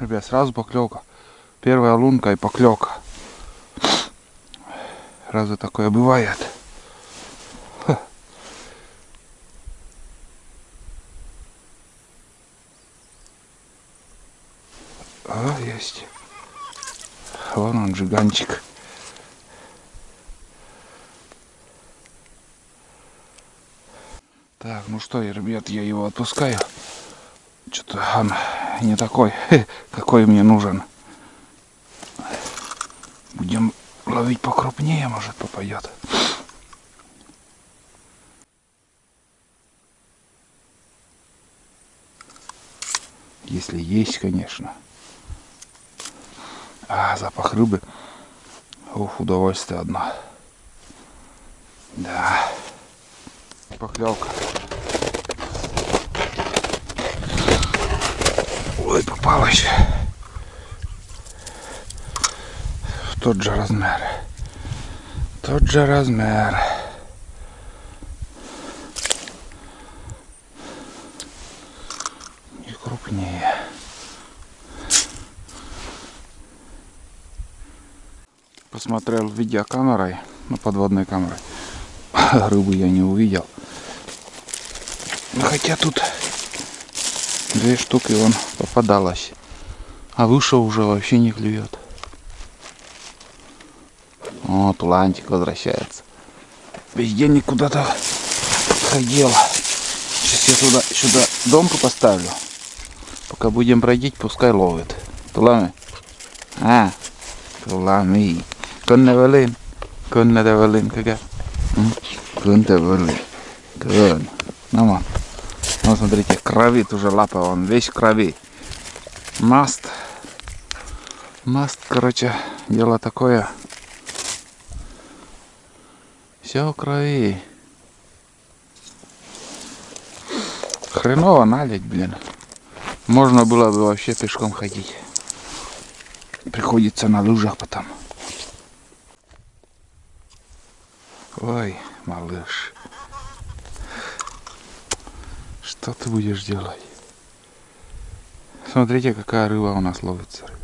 Ребят, сразу поклевка. Первая лунка и поклевка. Разве такое бывает? А, есть. Вон он, жиганчик. Так, ну что, ребят, я его отпускаю. Что-то он не такой, какой мне нужен. Будем ловить покрупнее, может попадет. Если есть, конечно. А, запах рыбы. Ух, удовольствие одно. Да. Поклевка. Ой, попалась. Тот же размер. Тот же размер. И крупнее. Посмотрел видеокамерой, подводной камерой. Рыбу я не увидел. Хотя тут 2 штуки вон попадалось. А выше уже вообще не клюет. Вот плантик возвращается. Весь день куда-то ходил. Сейчас я сюда домку поставлю. Пока будем бродить, пускай ловит. Тулами. А, тулами. Конна валин. Конна давалин. Кага. Конна давалин. Кон. Ну, вот смотрите, кровит уже лапа, он весь в крови. Маст. Маст, короче, дело такое. Все в крови. Хреново налить, блин. Можно было бы вообще пешком ходить. Приходится на лыжах потом. Ой, малыш. Что ты будешь делать? Смотрите, какая рыба у нас ловится, ребят.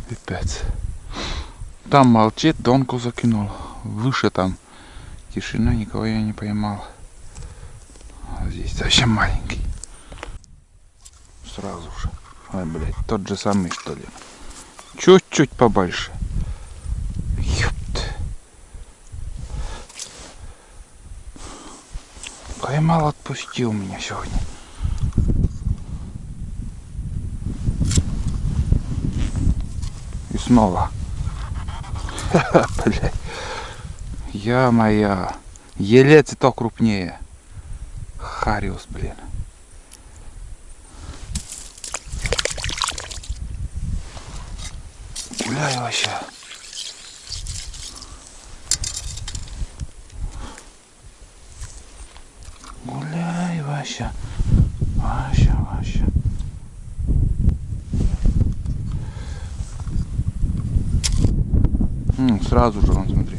Пипец. Там молчит, донку закинул. Выше там тишина, никого я не поймал. А здесь совсем маленький. Сразу же. Ой, блядь, тот же самый, что ли. Чуть-чуть побольше. Ёпт. Поймал, отпустил меня сегодня. И снова. Блядь. Я моя. Елец и то крупнее. Хариус, блин. Гуляй вообще. Гуляй вообще. Вообще. Сразу же, вон, смотри.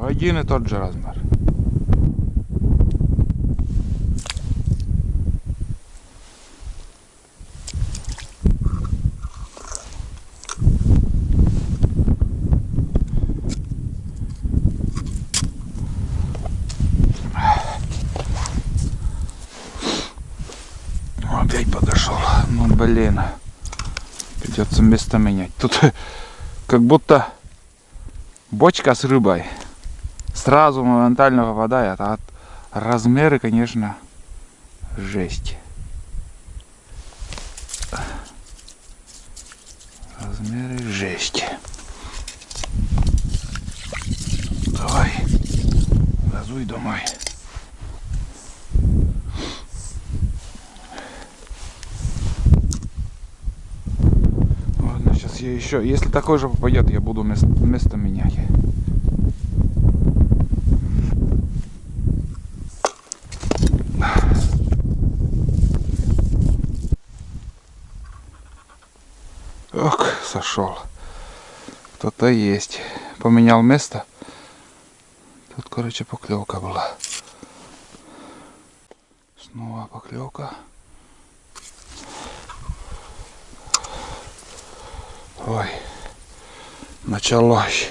Один и тот же размер. Опять подошел. Ну блин. Придется место менять. Тут как будто бочка с рыбой. Сразу моментально попадает. А размеры, конечно, жесть. Размеры жесть. Давай. Газуй домой. Ладно, сейчас я еще. Если такой же попадет, я буду место менять. Ох, сошел. Кто-то есть. Поменял место. Тут, короче, поклевка была. Снова поклевка. Ой, началось.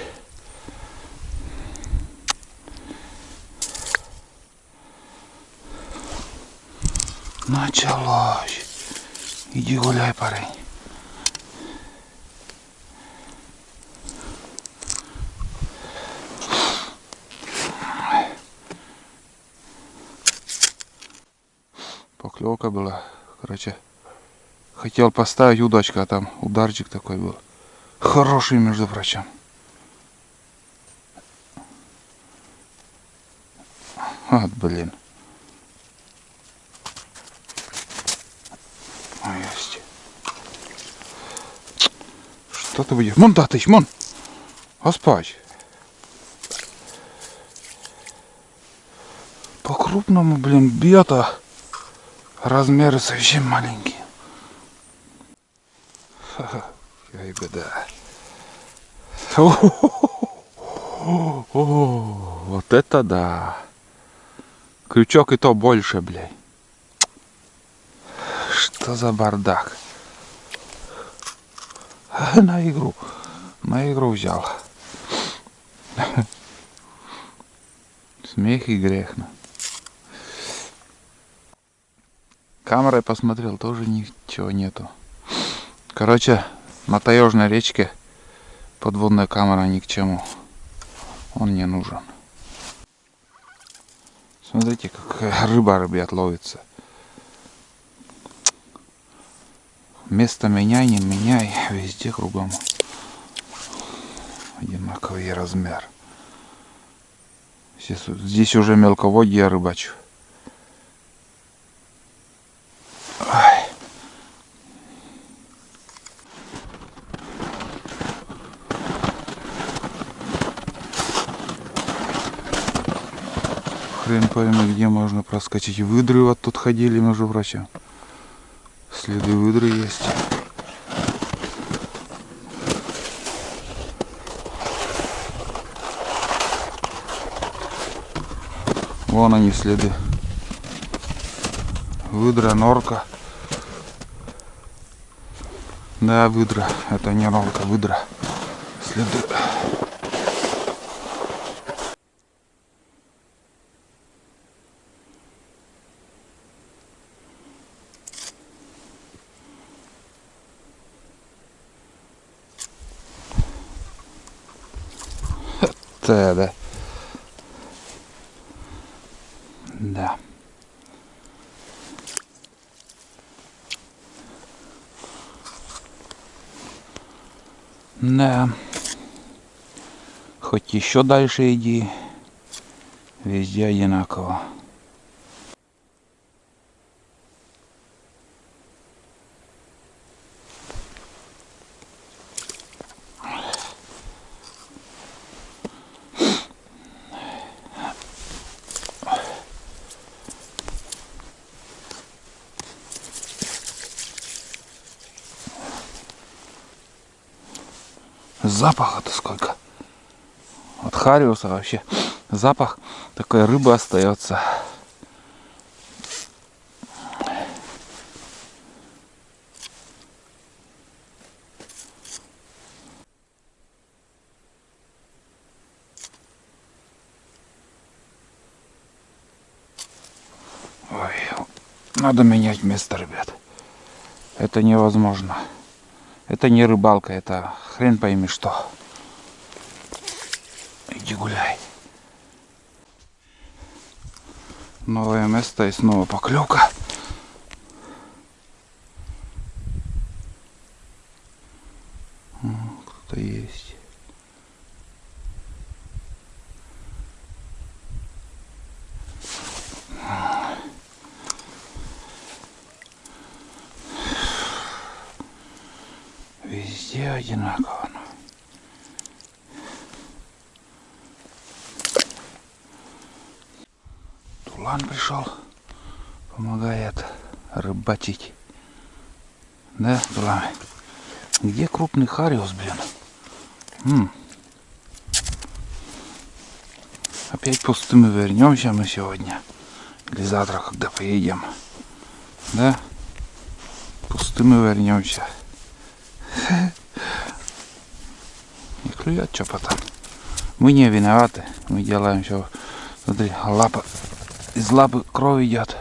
Началось. Иди гуляй, парень. Поклевка была. Короче, хотел поставить удочка, а там ударчик такой был. Хороший, между прочим. Вот, блин. Есть. Что ты будешь? Мон, татыч, мон! Оспать. По-крупному, блин, бета. Размеры совсем маленькие. Ай, беда. О, вот это да. Крючок и то больше, блядь. Что за бардак? На игру взял. Смех и грех. Камерой посмотрел, тоже ничего нету. Короче, на таежной речке подводная камера ни к чему. Он не нужен. Смотрите, как рыба, ребят, ловится. Место меняй, не меняй, везде кругом одинаковый размер. Здесь уже мелководье рыбачу. Ой. Хрен пойми, где можно проскочить. Выдры вот тут ходили, между прочим. Следы выдры есть. Вон они, следы. Выдра, норка. Да, выдра. Это не норка, выдра. Следы. Да. Да. Да. Хоть еще дальше иди. Везде одинаково. Запаха-то сколько. От хариуса вообще запах такой рыбы остается. Ой, надо менять место, ребят. Это невозможно. Это не рыбалка, это хрен пойми что. Иди гуляй. Новое место и снова поклевка. Кто-то есть. Везде одинаково. Тулан пришел, помогает рыбачить. Да, Тулан? Где крупный хариус, блин? Опять пустыми вернемся мы сегодня. Или завтра, когда поедем. Да? Пустыми вернемся. Не клюет что потом. Мы не виноваты. Мы делаем все. Смотри, лапа. Из лапы кровь идет.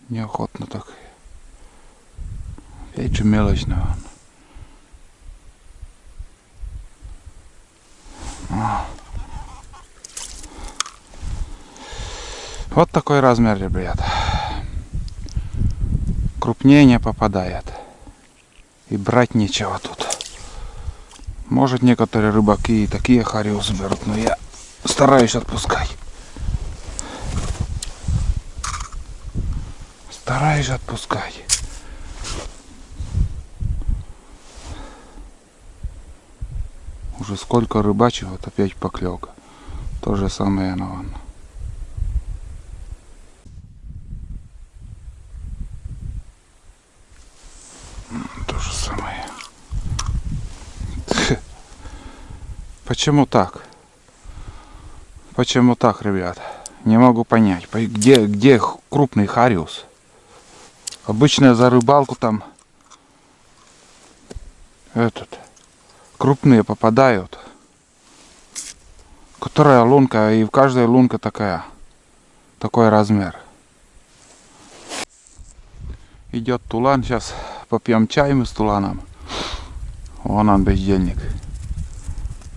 Неохотно так. Опять же мелочь, наверное. Вот такой размер, ребят. Крупнее не попадает. И брать нечего тут. Может, некоторые рыбаки и такие хариусы берут, но я стараюсь отпускать. Стараюсь отпускать. Уже сколько рыбачил, вот опять поклевка. То же самое, наверное. То же самое. Почему так? Почему так, ребят? Не могу понять. Где крупный хариус? Обычно за рыбалку там крупные попадают. Которая лунка, и в каждой лунка такой размер. Идет тулан, сейчас попьем чай мы с туланом. Вон он, бездельник.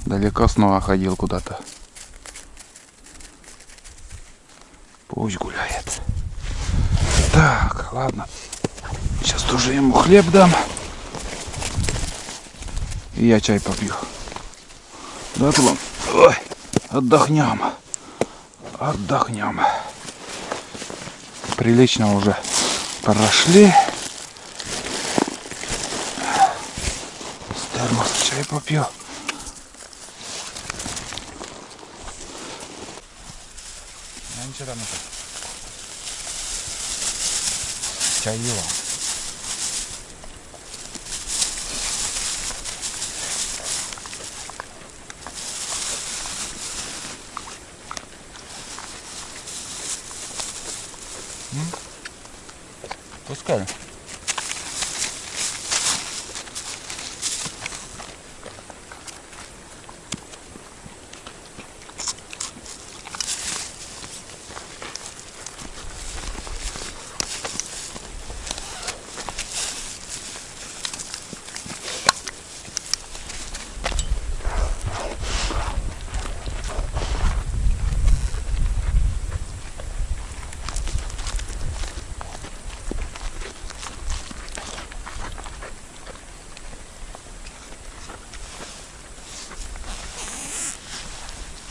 Далеко снова ходил куда-то. Пусть гуляет. Так, ладно. Сейчас тоже ему хлеб дам. И я чай попью. Да, тулан? Ой, отдохнем. Отдохнем. Прилично уже прошли. С термоса чай попью. Ничего там это. Чай его. Пускай.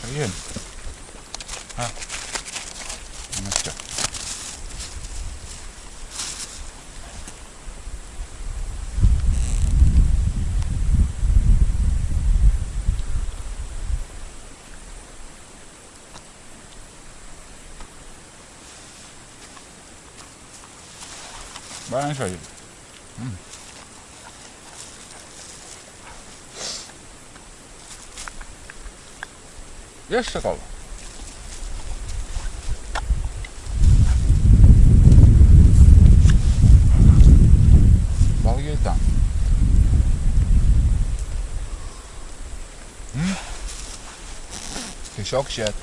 Привет. А? Ну все. Большой. Ешь шоколад. Балгей там. Fishok chat.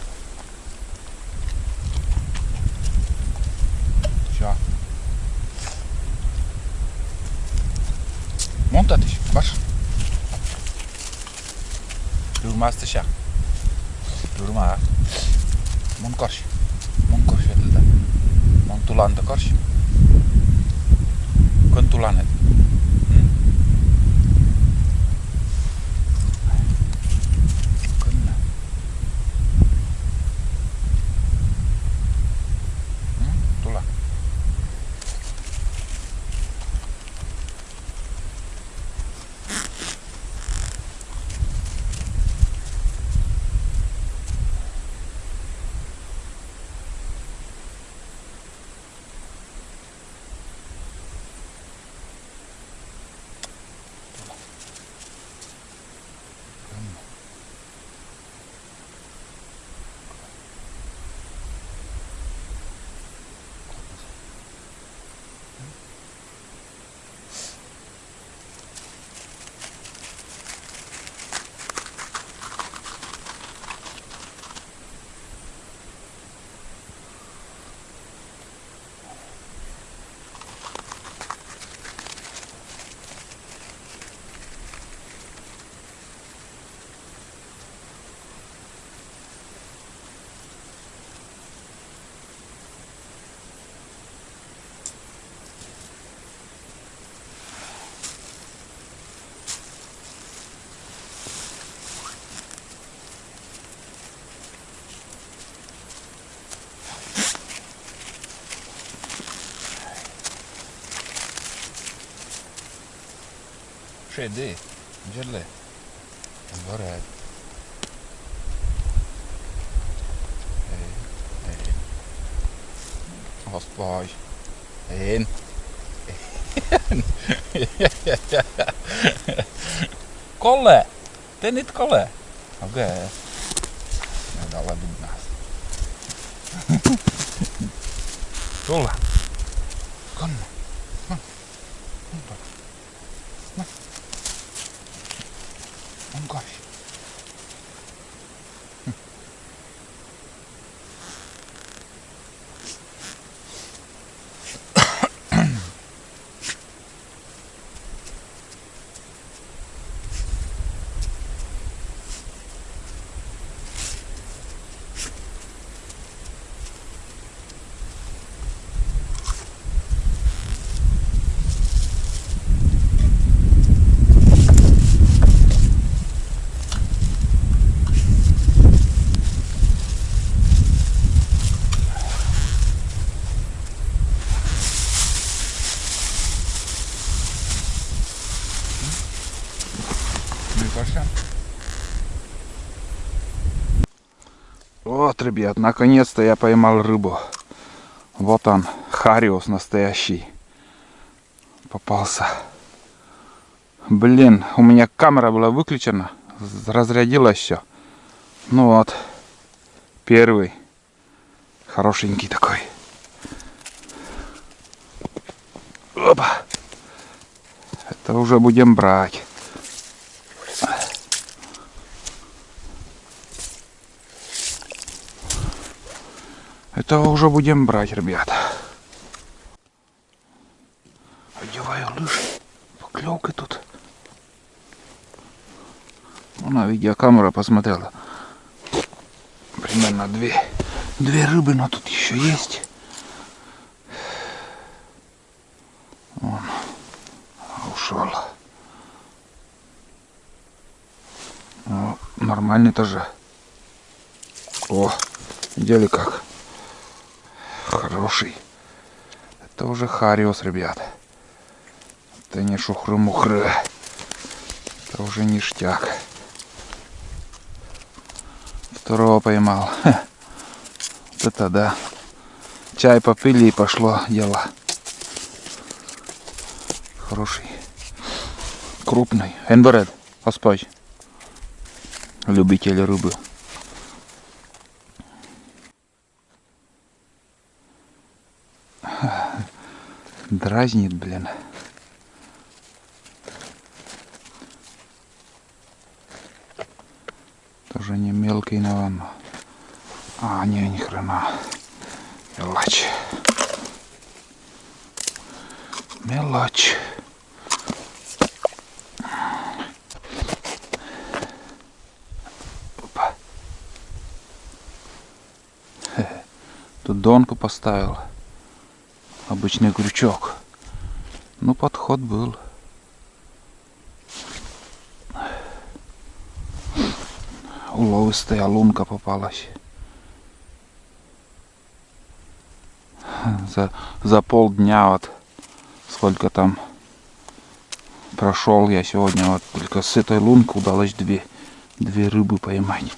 Tja. Montatış. Baş. Durmazdı şak. Durma ha. Mon karşı. Mon karşı edildi. Mon tulandı karşı. Kun tulandı. Хороший, иди. Держи. Сборай. Господь. In. Kolle! Tee nyt Kolle! Okei. Näitä ollaan binnas. Tulla. Konne. No. No. On kai. Вот, ребят, наконец-то я поймал рыбу. Вот он, хариус настоящий. Попался. Блин, у меня камера была выключена. Разрядилось все. Ну вот, первый. Хорошенький такой. Опа. Это уже будем брать. Это уже будем брать, ребята. Одеваю лыжи. Поклевка тут. Ну, на видеокамеру посмотрела. Примерно две рыбы, но тут еще есть. Вон. Ушел. Ну, нормальный тоже. О, видели как? Хороший. Это уже хариус, ребят. Это не шухры-мухры. Это уже ништяк. Второго поймал. Ха. Вот это да. Чай попили и пошло дело. Хороший. Крупный. Энберед. Господь. Любитель рыбы. Дразнит, блин. Тоже не мелкий, наверное. А, не, ни хрена. Мелочь. Мелочь. Опа. Тут донку поставил. Обычный крючок. Ну, подход был. Уловистая лунка попалась. За полдня вот сколько там прошел я сегодня, вот только с этой лунки удалось две рыбы поймать.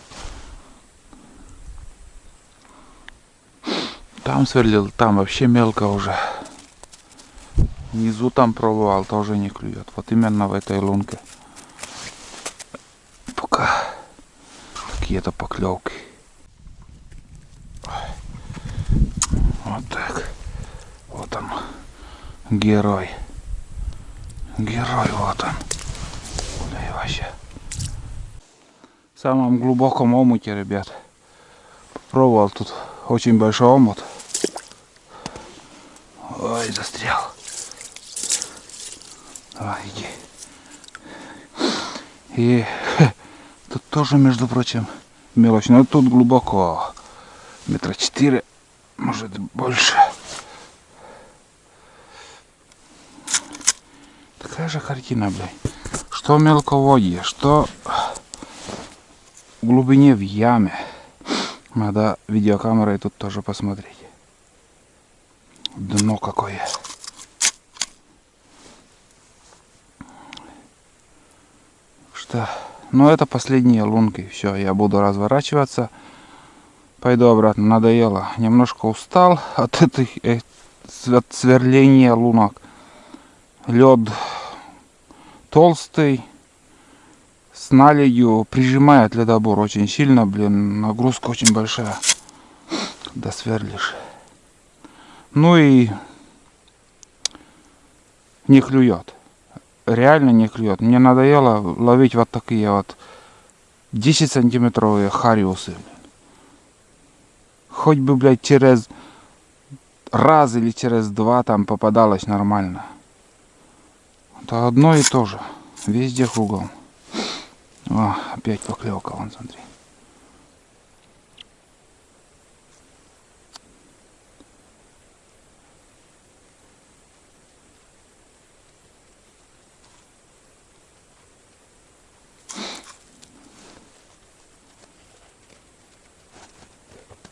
Там сверлил, там вообще мелко уже. Внизу там пробовал, тоже не клюет. Вот именно в этой лунке. Пока какие-то поклевки. Вот так. Вот он. Герой. Герой, вот он. Да и вообще. В самом глубоком омуте, ребят. Попробовал тут очень большой омут. Ой, застрял. Давай, иди. И тут тоже, между прочим, мелочь. Но тут глубоко. 4 метра, может больше. Такая же картина, блядь. Что в мелководье, что в глубине в яме. Надо видеокамерой тут тоже посмотреть. Дно какое. что, ну это последние лунки. Все, я буду разворачиваться. Пойду обратно. Надоело. Немножко устал от этих от сверления лунок. Лед толстый. С наледью прижимает ледобор очень сильно, блин. Нагрузка очень большая. Да сверлишь. Ну и не клюет. Реально не клюет. Мне надоело ловить вот такие вот 10-сантиметровые хариусы. Хоть бы, блядь, через раз или через два там попадалось нормально. Это одно и то же. Везде кругом. О, опять поклевка, вон, смотри.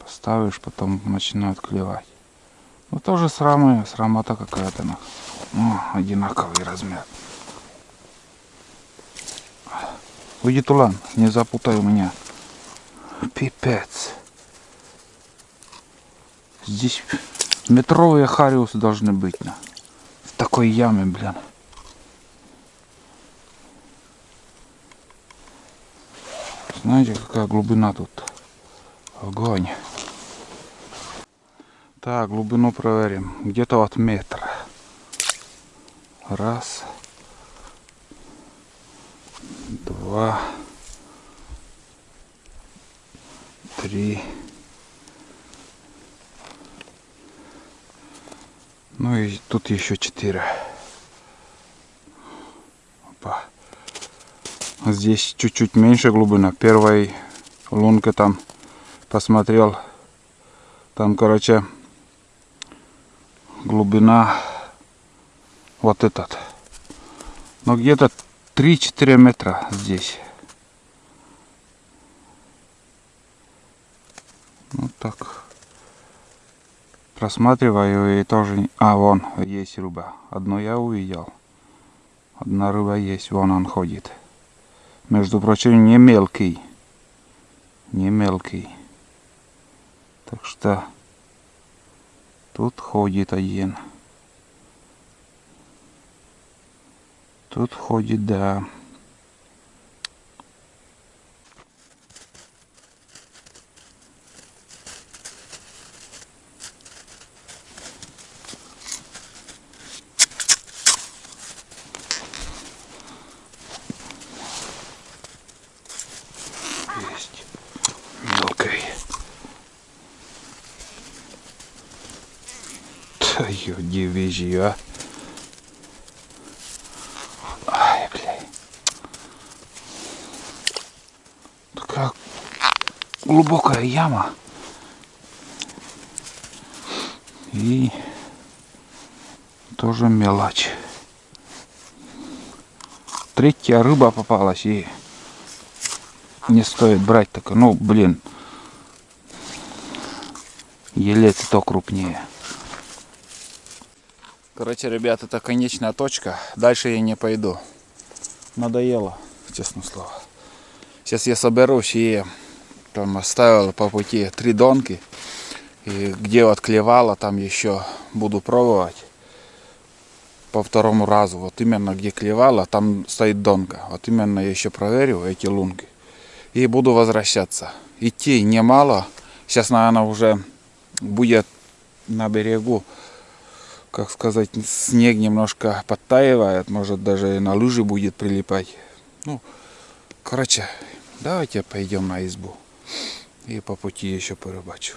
Ставишь, потом начинают клевать. Ну тоже срамота какая-то. Одинаковый размер. Уйди, тулан, не запутай у меня. Пипец. Здесь метровые хариусы должны быть. В такой яме, блин. Знаете, какая глубина тут? Огонь. Так, глубину проверим. Где-то от метра. Раз. Два. Три. Ну и тут еще 4. Опа. Здесь чуть-чуть меньше глубина. Первой лунка там посмотрел. Там, короче, глубина вот этот. Но где-то 3-4 метра здесь. Вот так. Просматриваю и тоже... А, вон, есть рыба. Одну я увидел. Одна рыба есть, вон он ходит. Между прочим, не мелкий. Не мелкий. Так что тут ходит один. Тут ходит, да. Есть. Мелкой. Твою дивизию, а. Ай, блядь. Такая глубокая яма. И тоже мелочь. Третья рыба попалась, и не стоит брать такое. Ну, блин. Елец то крупнее. Короче, ребят, это конечная точка. Дальше я не пойду. Надоело, честное слово. Сейчас я соберусь и там оставил по пути 3 донки. И где вот клевало, там еще буду пробовать. По второму разу. Вот именно где клевало, там стоит донка. Вот именно я еще проверю эти лунки. И буду возвращаться. Идти немало. Сейчас, наверное, уже будет на берегу, как сказать, снег немножко подтаивает. Может, даже и на лыжи будет прилипать. Ну, короче, давайте пойдем на избу. И по пути еще порыбачу.